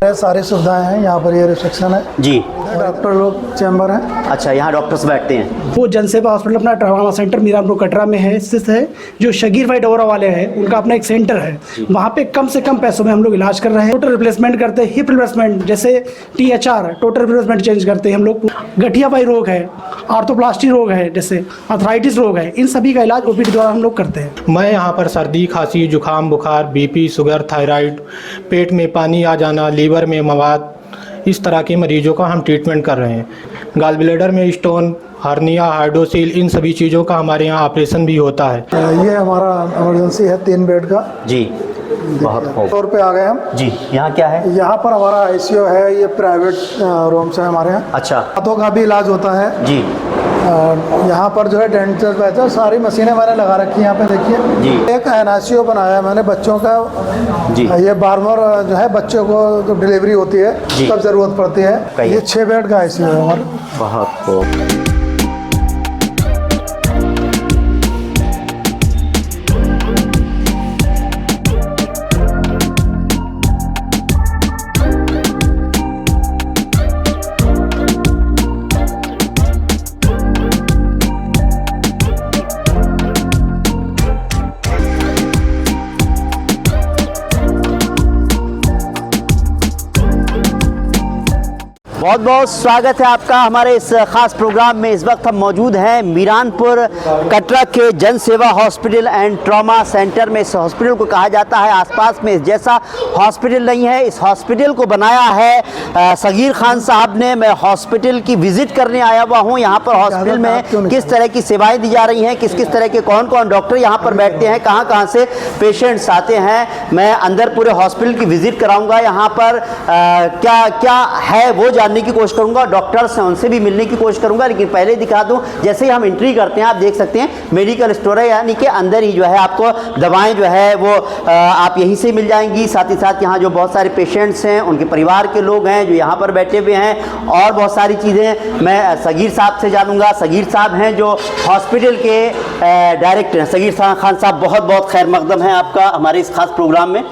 सारी सुविधाएं हैं यहाँ पर। ये रिसेप्शन है जी। डॉक्टर लोग चैम्बर है। अच्छा, यहाँ डॉक्टर्स बैठते हैं। वो जनसेवा हॉस्पिटल अपना ट्रामा सेंटर मीरानपुर कटरा में है, स्थित है। जो शगीर भाई डोरा वाले हैं उनका अपना एक सेंटर है, वहाँ पे कम से कम पैसों में हम लोग इलाज कर रहे हैं। टोटल रिप्लेसमेंट करते हैं, हिप रिप्लेसमेंट जैसे THR टोटल रिप्लेसमेंट चेंज करते हैं हम लोग। गठिया भाई रोग है, आर्थोप्लास्टी रोग है, जैसे आर्थराइटिस रोग है, इन सभी का इलाज OPD द्वारा हम लोग करते हैं। मैं यहाँ पर सर्दी, खांसी, जुखाम, बुखार, BP, शुगर, थायराइड, पेट में पानी आ जाना, लीवर में मवाद, इस तरह के मरीजों का हम ट्रीटमेंट कर रहे हैं। गॉल ब्लैडर में स्टोन, हार्निया, हाइड्रोसील, इन सभी चीज़ों का हमारे यहाँ ऑपरेशन भी होता है। ये हमारा इमरजेंसी है 3 बेड का। जी, बहुत खूब। फ्लोर पे आ गए हम। जी, यहाँ क्या है? यहाँ पर हमारा ICU है, ये प्राइवेट रूम्स है हमारे यहाँ। अच्छा। हाथों का भी इलाज होता है जी। यहाँ पर जो है डेंटल पैसा सारी मशीनें मैंने लगा रखी है। यहाँ पे देखिए जी। एक NICU बनाया है मैंने बच्चों का। जी। ये बार जो है बच्चों को जब डिलीवरी होती है तब जरूरत पड़ती है। ये 6 बेड का ICU है हमारा। बहुत खूब। बहुत बहुत स्वागत है आपका हमारे इस खास प्रोग्राम में। इस वक्त हम मौजूद हैं मीरानपुर कटरा के जन सेवा हॉस्पिटल एंड ट्रॉमा सेंटर में। इस हॉस्पिटल को कहा जाता है आसपास में जैसा हॉस्पिटल नहीं है। इस हॉस्पिटल को बनाया है सगीर खान साहब ने। मैं हॉस्पिटल की विजिट करने आया हुआ हूँ। यहाँ पर हॉस्पिटल में किस तरह की सेवाएँ दी जा रही हैं, किस किस तरह के कौन कौन डॉक्टर यहाँ पर बैठते हैं, कहाँ कहाँ से पेशेंट्स आते हैं, मैं अंदर पूरे हॉस्पिटल की विजिट कराऊँगा। यहाँ पर क्या क्या है वो जानने की कोशिश करूंगा। डॉक्टर्स हैं उनसे भी मिलने की कोशिश करूंगा। लेकिन पहले दिखा दूं, जैसे ही हम एंट्री करते हैं आप देख सकते हैं मेडिकल स्टोर है, यानी कि अंदर ही जो है आपको दवाएं जो है वो आप यहीं से मिल जाएंगी। साथ ही साथ यहाँ जो बहुत सारे पेशेंट्स हैं उनके परिवार के लोग हैं जो यहाँ पर बैठे हुए हैं और बहुत सारी चीज़ें मैं सगीर साहब से जानूंगा। सगीर साहब हैं जो हॉस्पिटल के डायरेक्टर हैं। सगीर खान साहब, बहुत बहुत खैर मकदम है आपका हमारे इस खास प्रोग्राम में।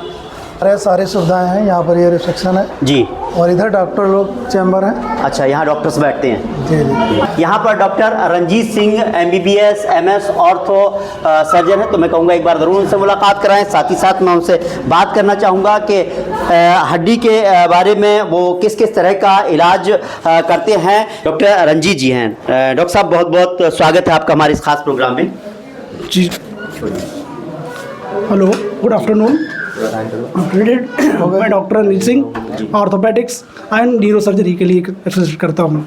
सारी सुविधाएं हैं यहाँ पर। ये रिसेप्शन है जी। और इधर डॉक्टर लोग चैम्बर है। अच्छा, यहाँ डॉक्टर्स बैठते हैं। जी जी। यहाँ पर doctor Ranjit Singh MBBS MS ortho surgeon है, तो मैं कहूँगा एक बार ज़रूर उनसे मुलाकात कराएं। साथ ही साथ मैं उनसे बात करना चाहूँगा कि हड्डी के बारे में वो किस किस तरह का इलाज करते हैं। डॉक्टर रंजीत जी हैं। डॉक्टर साहब, बहुत बहुत स्वागत है आपका हमारे इस खास प्रोग्राम में। जी, हेलो, गुड आफ्टरनून। मैं doctor Ranjit Singh orthopaedics and neuro surgery के लिए एक्सरसाइज करता हूँ।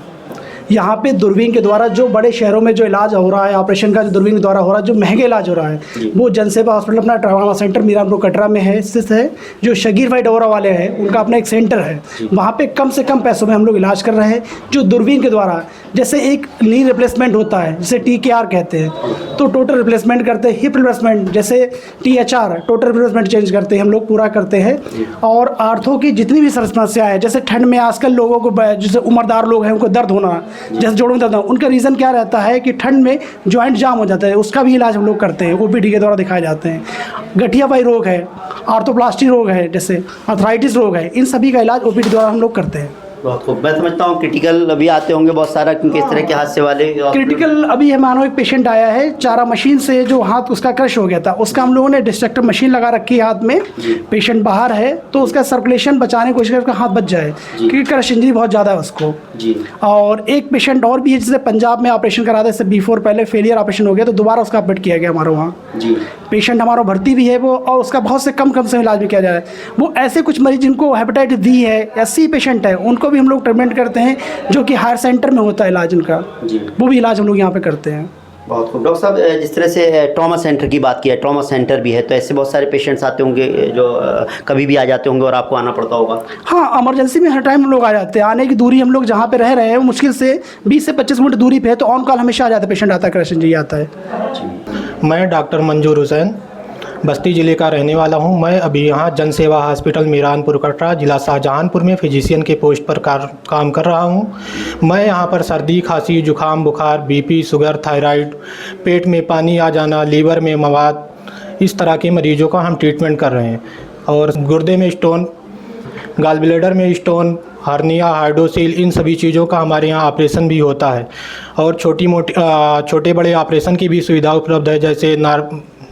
यहाँ पे दूरबीन के द्वारा जो बड़े शहरों में जो इलाज हो रहा है, ऑपरेशन का जो दूरबीन के द्वारा हो रहा है, जो महंगे इलाज हो रहा है, वो जनसेवा हॉस्पिटल अपना ट्रामा सेंटर मीरानपुर कटरा में है, स्थित है। जो शगीर भाई डोरा वाले हैं उनका अपना एक सेंटर है, वहाँ पे कम से कम पैसों में हम लोग इलाज कर रहे हैं। जो दूरबीन के द्वारा जैसे एक नी रिप्लेसमेंट होता है जिसे TKR कहते हैं, तो टोटल रिप्लेसमेंट करते हैं। हिप रिप्लेसमेंट जैसे THR टोटल रिप्लेसमेंट चेंज करते हैं हम लोग, पूरा करते हैं। और आर्थो की जितनी भी समस्या है, जैसे ठंड में आजकल लोगों को, जैसे उम्रदार लोग हैं उनको दर्द होना, जैसे जोड़ों में दर्द होना, उनका रीज़न क्या रहता है कि ठंड में जॉइंट जाम हो जाता है, उसका भी इलाज हम लोग करते हैं, OPD के द्वारा दिखाए जाते हैं। गठिया भाई रोग है, आर्थोप्लास्टी रोग है, जैसे आर्थराइटिस रोग है, इन सभी का इलाज OPD द्वारा हम लोग करते हैं। बहुत खूब। मैं समझता हूँ क्रिटिकल अभी आते होंगे बहुत सारा, क्योंकि इस तरह के हादसे वाले क्रिटिकल अभी है। मानो एक पेशेंट आया है, चारा मशीन से जो हाथ उसका क्रश हो गया था, उसका हम लोगों ने डिस्ट्रक्टर मशीन लगा रखी है हाथ में। पेशेंट बाहर है तो उसका सर्कुलेशन बचाने की कोशिश कर, उसका हाथ बच जाए, क्योंकि क्रश इंजरी बहुत ज़्यादा है उसको। जी। और एक पेशेंट और भी है जिसे पंजाब में ऑपरेशन करा था, इससे बिफोर पहले फेलियर ऑपरेशन हो गया तो दोबारा उसका ऑपरेट किया गया हमारे वहाँ। जी। पेशेंट हमारा भर्ती भी है वो, और उसका बहुत से कम से इलाज भी किया जा रहा है। वो ऐसे कुछ मरीज जिनको हेपेटाइटिस D है या C पेशेंट है, उनको भी हम लोग ट्रीटमेंट करते हैं, जो कि हायर सेंटर में होता है इलाज उनका। वो भी इलाज हम लोग यहाँ पे करते हैं। बहुत खूब। डॉक्टर साहब, जिस तरह से ट्रॉमा सेंटर की बात की है, ट्रॉमा सेंटर भी है, तो ऐसे बहुत सारे पेशेंट्स आते होंगे जो कभी भी आ जाते होंगे और आपको आना पड़ता होगा। हाँ, इमरजेंसी में हर टाइम हम लोग आ जाते हैं। आने की दूरी हम लोग जहाँ पे रह रहे हैं वो मुश्किल से 20 से 25 मिनट दूरी पे है, तो ऑन कॉल हमेशा आ जाता है, पेशेंट आता है, क्रश इंजरी आता है। मैं डॉक्टर मंजूर हुसैन बस्ती ज़िले का रहने वाला हूं। मैं अभी यहाँ जन सेवा हॉस्पिटल मीरानपुर कटरा ज़िला शाहजहांपुर में फिजिशियन के पोस्ट पर काम कर रहा हूं। मैं यहाँ पर सर्दी, खांसी, जुखाम, बुखार, BP, शुगर, थायराइड, पेट में पानी आ जाना, लीवर में मवाद, इस तरह के मरीजों का हम ट्रीटमेंट कर रहे हैं। और गुर्दे में स्टोन, गॉल ब्लैडर में स्टोन, हर्निया, हाइड्रोसील, इन सभी चीज़ों का हमारे यहाँ ऑपरेशन भी होता है। और छोटे बड़े ऑपरेशन की भी सुविधा उपलब्ध है,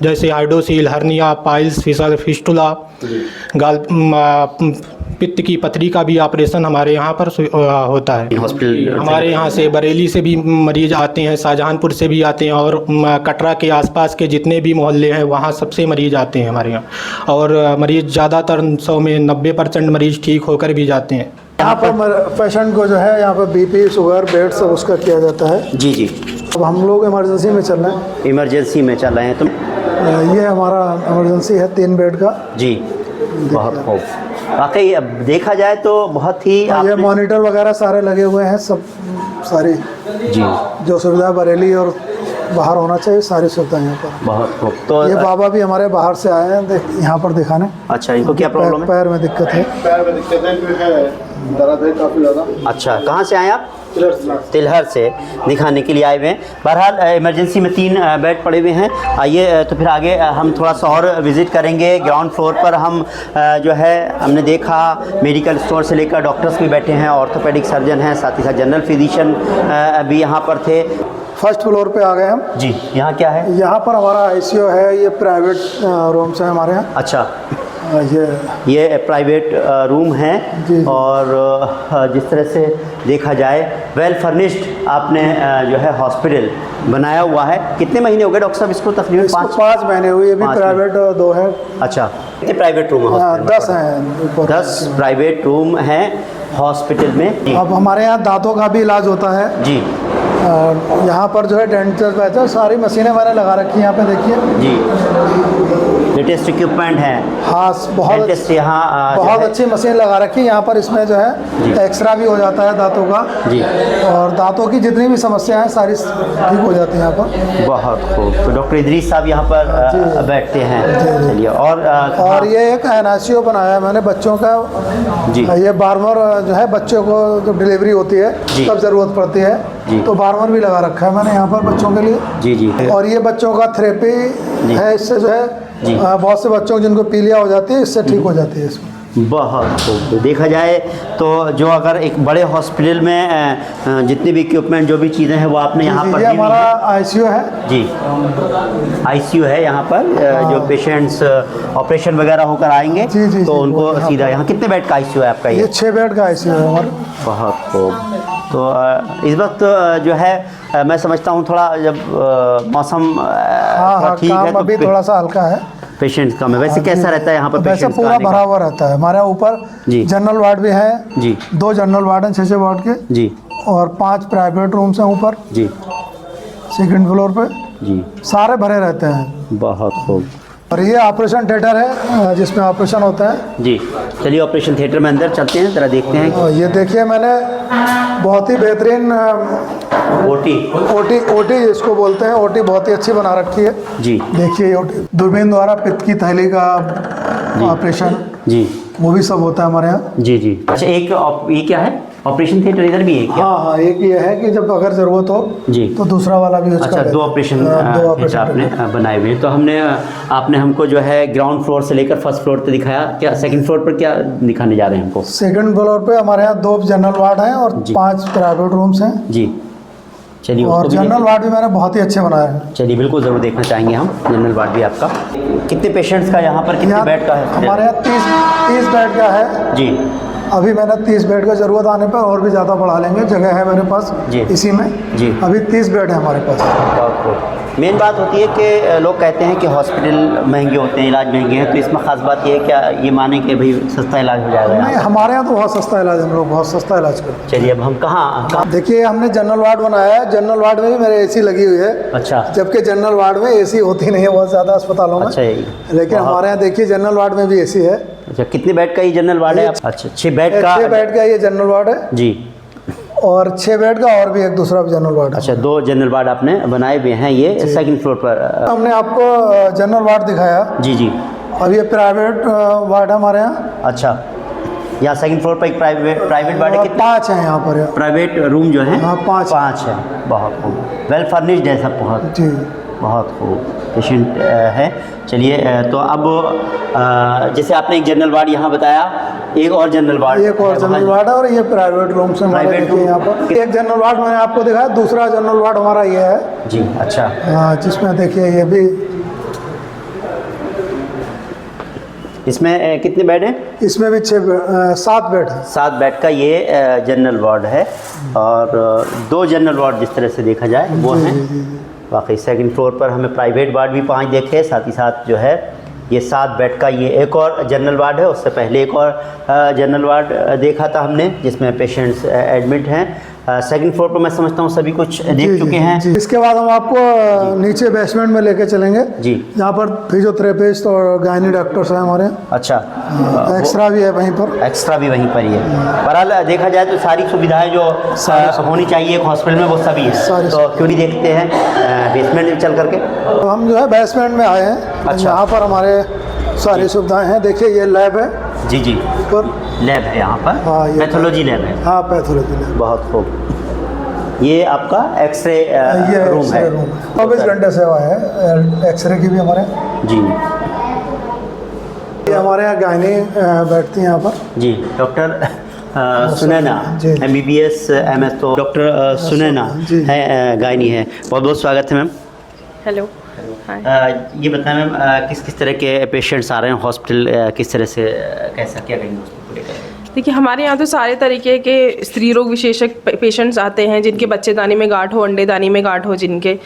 जैसे हाइड्रोसील, हर्निया, पाइल्स, फिस्टुला, पित्त की पथरी का भी ऑपरेशन हमारे यहाँ पर होता है। हॉस्पिटल हमारे यहाँ से बरेली से भी मरीज आते हैं, शाहजहांपुर से भी आते हैं, और कटरा के आसपास के जितने भी मोहल्ले हैं वहाँ सबसे मरीज आते हैं हमारे यहाँ। और मरीज ज़्यादातर 100 में 90% मरीज ठीक होकर भी जाते हैं। यहाँ पर पेशेंट को जो है यहाँ पर बीपी, शुगर, बेड सब उसका किया जाता है। जी जी। अब हम लोग इमरजेंसी में चल रहे हैं। इमरजेंसी में चल रहे हैं तुम? ये हमारा इमरजेंसी है 3 बेड का। जी, बहुत खूब। वाकई अब देखा जाए तो बहुत ही ये मॉनिटर वगैरह सारे लगे हुए हैं, सब सारी जी जो सुविधा बरेली और बाहर होना चाहिए सारी सुविधा यहाँ पर। बहुत खूब। तो ये बाबा भी हमारे बाहर से आए हैं यहाँ पर दिखाने। अच्छा, इनको क्या प्रॉब्लम है? पैर में दिक्कत है। पैर में दिक्कत है, दर्द है काफ़ी ज़्यादा। अच्छा, कहाँ से आए आप? तिलहर से दिखाने के लिए आए हुए हैं। बहरहाल इमरजेंसी में 3 बेड पड़े हुए हैं। आइए तो फिर आगे हम थोड़ा सा और विज़िट करेंगे। ग्राउंड फ्लोर पर हम जो है हमने देखा मेडिकल स्टोर से लेकर डॉक्टर्स भी बैठे हैं, ऑर्थोपेडिक सर्जन हैं, साथ ही साथ जनरल फिजिशियन भी यहाँ पर थे। फर्स्ट फ्लोर पे आ गए हम। जी, यहाँ क्या है? यहाँ पर हमारा ICU है, ये प्राइवेट रूम्स हैं हमारे यहाँ। अच्छा, ये प्राइवेट रूम है। और जिस तरह से देखा जाए वेल फर्निश्ड आपने जो है हॉस्पिटल बनाया हुआ है। कितने महीने हो गए डॉक्टर साहब इसको? तकरीबन 5 महीने हुए। अभी प्राइवेट 2 है। अच्छा, कितने प्राइवेट रूम है? 10 हैं। 10 प्राइवेट रूम हैं हॉस्पिटल में। अब हमारे यहाँ दांतों का भी इलाज होता है जी। यहाँ पर जो है डेंटल बैठा, सारी मशीनें मैंने लगा रखी है यहाँ पे, देखिए जी। लेटेस्ट इक्विपमेंट है। हाँ, बहुत यहाँ बहुत अच्छी मशीन लगा रखी है यहाँ पर। इसमें जो है एक्सरा भी हो जाता है दांतों का जी, और दांतों की जितनी भी समस्याएं हैं सारी ठीक हो जाती हैं यहाँ पर। बहुत खूब। तो डॉक्टर इदरीस साहब यहाँ पर बैठते हैं। चलिए। और ये एक NICU बनाया है मैंने बच्चों का जी। ये बार्मर जो है, बच्चों को जब डिलीवरी होती है तब ज़रूरत पड़ती है तो बार्मर भी लगा रखा है मैंने यहाँ पर बच्चों के लिए। जी जी। और ये बच्चों का थेरेपी है, इससे जो है बहुत से बच्चों जिनको पीलिया हो जाती है इससे ठीक हो जाती है इसमें। बहुत खूब। देखा जाए तो जो अगर एक बड़े हॉस्पिटल में जितनी भी इक्विपमेंट जो भी चीज़ें हैं वो आपने यहाँ पर, ये हमारा ICU है जी। ICU है यहाँ पर। जो पेशेंट्स ऑपरेशन वगैरह होकर आएंगे तो उनको सीधा यहाँ। कितने बेड का ICU है आपका? ये 6 बेड का ICU है हमारा। बहुत खूब। तो इस वक्त जो है मैं समझता हूँ थोड़ा जब मौसम ठीक है तो अभी थोड़ा सा हल्का है, पेशेंट्स कम है। वैसे कैसा रहता है यहाँ पर? वैसे पूरा भरा हुआ रहता है हमारे यहाँ ऊपर। जनरल वार्ड भी है जी। 2 जनरल वार्ड हैं 6 वार्ड के जी, और 5 प्राइवेट रूम्स हैं ऊपर जी, 2nd फ्लोर पे जी। सारे भरे रहते हैं। बहुत खूब। और ये ऑपरेशन थिएटर है जिसमें ऑपरेशन होता है जी। चलिए ऑपरेशन थिएटर में अंदर चलते हैं, जरा देखते हैं। ये देखिए मैंने बहुत ही बेहतरीन ओटी जिसको बोलते हैं, ओटी बहुत ही अच्छी बना रखी है जी। देखिए ओटी दूरबीन द्वारा पित्त की थैली का ऑपरेशन जी, वो भी सब होता है हमारे यहाँ जी जी। अच्छा, एक ये क्या है? ऑपरेशन थिएटर इधर भी है क्या? हाँ, एक ये है कि जब अगर ज़रूरत हो जी तो दूसरा वाला भी उसका। अच्छा, 2 ऑपरेशन आपने बनाए हुए हैं। तो आपने हमको जो है ग्राउंड फ्लोर से लेकर 1st फ्लोर पे दिखाया। क्या 2nd फ्लोर पर क्या दिखाने जा रहे हैं हमको? 2nd फ्लोर पे हमारे यहाँ 2 जनरल वार्ड हैं और 5 प्राइवेट रूम्स हैं जी। चलिए, और जनरल वार्ड भी मैंने बहुत ही अच्छे बनाए हैं। चलिए, बिल्कुल ज़रूर देखना चाहेंगे हम जनरल वार्ड भी आपका। कितने पेशेंट्स का यहाँ पर, कितने बेड का है? हमारे यहाँ 30 बेड का है जी। अभी मैंने 30 बेड का ज़रूरत आने पर और भी ज़्यादा बढ़ा लेंगे, जगह है मेरे पास जी इसी में जी। अभी 30 बेड है हमारे पास। मेन बात होती है कि लोग कहते हैं कि हॉस्पिटल महंगे होते हैं, इलाज महंगे हैं, तो इसमें ख़ास बात ये है क्या ये माने कि भाई सस्ता इलाज हो जाएगा? नहीं, हमारे यहाँ तो बहुत सस्ता इलाज, हम लोग बहुत सस्ता इलाज करते हैं। चलिए, अब हम कहाँ देखिए, हमने जनरल वार्ड बनाया है। जनरल वार्ड में भी मेरे AC लगी हुई है। अच्छा। जबकि जनरल वार्ड में AC होती नहीं है बहुत ज़्यादा अस्पतालों में। अच्छा, लेकिन हमारे यहाँ देखिए जनरल वार्ड में भी AC है। अच्छा, कितने बेड का ये जनरल वार्ड है? अच्छा, 6 बेड का। 6 बेड का ये जनरल वार्ड है जी। और 6 बेड का और भी एक दूसरा जनरल वार्ड है। अच्छा, 2 जनरल वार्ड आपने बनाए हुए हैं। ये 2nd फ्लोर पर हमने आपको जनरल वार्ड दिखाया जी जी। अब ये प्राइवेट वार्ड है हमारे यहाँ। अच्छा, यहाँ 2nd फ्लोर पर एक प्राइवेट वार्ड है। कितने? 5 है यहाँ पर। प्राइवेट रूम जो है 5 है। बहुत वेल फर्निश्ड है सब बहुत जी। बहुत खूब पेशेंट है। चलिए तो अब जैसे आपने एक जनरल वार्ड यहाँ बताया, एक और जनरल वार्ड, एक और जनरल वार्ड है और ये प्राइवेट रूम से हमारे प्राइवेट देखिए यहाँ पर एक जनरल वार्ड मैंने आपको दिखाया, दूसरा जनरल वार्ड हमारा ये है जी। अच्छा, हाँ, जिसमें देखिए ये भी, इसमें कितने बेड हैं? इसमें भी 7 बेड है। 7 बेड का ये जनरल वार्ड है और 2 जनरल वार्ड जिस तरह से देखा जाए वो हैं। वाकई सेकंड फ्लोर पर हमें प्राइवेट वार्ड भी 5 देखे, साथ ही साथ जो है ये 7 बेड का ये एक और जनरल वार्ड है। उससे पहले एक और जनरल वार्ड देखा था हमने जिसमें पेशेंट्स एडमिट हैं। सेकंड फ्लोर पर मैं समझता हूँ सभी कुछ देख चुके हैं। इसके बाद हम आपको नीचे बेसमेंट में लेके चलेंगे जी, जहाँ पर फिजियोथेरेपिस्ट और गायनी डॉक्टर्स हैं हमारे। अच्छा, एक्स्ट्रा भी है वहीं पर, एक्स्ट्रा भी वहीं पर ही है। बहरहाल देखा जाए तो सारी सुविधाएं जो होनी चाहिए एक हॉस्पिटल में वो सभी है, तो क्यों नहीं देखते हैं बेसमेंट में चल करके। तो हम जो है बेसमेंट में आए हैं। अच्छा। यहाँ पर हमारे सारी सुविधाएं हैं। देखिए ये लैब है, जी जी, पर लैब है यहाँ पर, हाँ, ये पैथोलॉजी लैब है। हाँ, पैथोलॉजी लैब। बहुत खूब। ये आपका एक्सरे ये रूम है। 24 घंटे सेवा है, एक्सरे की भी हमारे जी। ये हमारे यहाँ गायनी बैठती हैं यहाँ पर जी, डॉक्टर सुनैना जी। MBBS MS, तो डॉक्टर सुनैना जी। है, गायनी है। बहुत बहुत स्वागत है मैम। हेलो, हाय। ये बताएं मैम, किस किस तरह के पेशेंट्स आ रहे हैं हॉस्पिटल, किस तरह से कैसा क्या करेंगे हॉस्पिटल को लेकर? देखिए हमारे यहाँ तो सारे तरीके के स्त्री रोग विशेषज्ञ पेशेंट्स आते हैं, जिनके बच्चेदानी में गांठ हो, अंडेदानी में गांठ हो, जिनके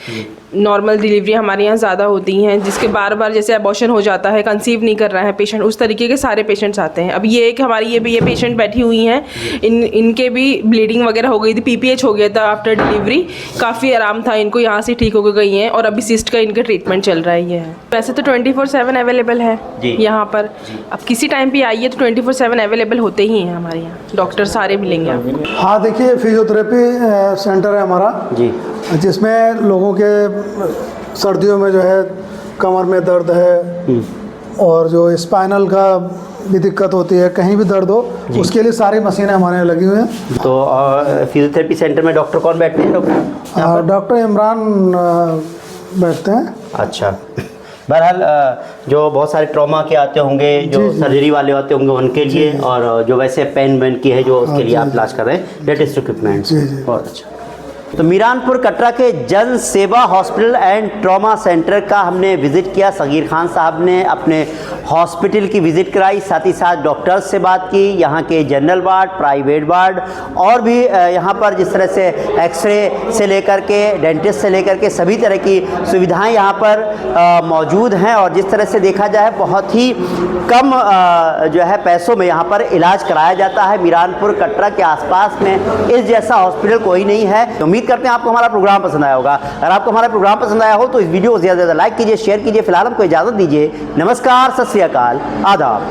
नॉर्मल डिलीवरी हमारे यहाँ ज़्यादा होती हैं, जिसके बार बार जैसे अबॉर्शन हो जाता है, कंसीव नहीं कर रहा है पेशेंट, उस तरीके के सारे पेशेंट्स आते हैं। अब ये एक हमारी ये पेशेंट बैठी हुई हैं, इनके भी ब्लीडिंग वगैरह हो गई थी, PPH हो गया था आफ्टर डिलीवरी, काफ़ी आराम था इनको, यहाँ से ठीक होकर गई हैं और अभी सिस्ट का इनका ट्रीटमेंट चल रहा है। ये है वैसे तो 24/7 अवेलेबल है यहाँ पर, अब किसी टाइम भी आइए तो 24/7 अवेलेबल होते ही हैं हमारे यहाँ, डॉक्टर सारे मिलेंगे आपको। हाँ, देखिए फिजियोथेरेपी सेंटर है हमारा जी, जिसमें लोगों के सर्दियों में जो है कमर में दर्द है और जो स्पाइनल का भी दिक्कत होती है, कहीं भी दर्द हो, उसके लिए सारी मशीनें हमारे यहाँ लगी हुई हैं। तो फिजियोथेरेपी सेंटर में डॉक्टर कौन बैठते हैं? डॉक्टर इमरान बैठते हैं। अच्छा, बहरहाल जो बहुत सारे ट्रॉमा के आते होंगे, जो सर्जरी वाले आते होंगे उनके लिए, और जो वैसे पेन वेन की है जो उसके लिए आप इलाज कर रहे हैं, लेटेस्ट इक्विपमेंट्स। बहुत अच्छा। तो मीरानपुर कटरा के जन सेवा हॉस्पिटल एंड ट्रॉमा सेंटर का हमने विज़िट किया। सगीर खान साहब ने अपने हॉस्पिटल की विज़िट कराई, साथ ही साथ डॉक्टर्स से बात की, यहाँ के जनरल वार्ड, प्राइवेट वार्ड और भी यहाँ पर जिस तरह से एक्सरे से लेकर के डेंटिस्ट से लेकर के सभी तरह की सुविधाएं यहाँ पर मौजूद हैं। और जिस तरह से देखा जाए बहुत ही कम जो है पैसों में यहाँ पर इलाज कराया जाता है। मीरानपुर कटरा के आसपास में इस जैसा हॉस्पिटल कोई नहीं है। उम्मीद करते हैं आपको हमारा प्रोग्राम पसंद आया होगा। अगर आपको हमारा प्रोग्राम पसंद आया हो तो इस वीडियो को ज़्यादा से ज़्यादा लाइक कीजिए, शेयर कीजिए। फिलहाल हमको इजाज़त दीजिए। नमस्कार, सत श्री अकाल, आदाब।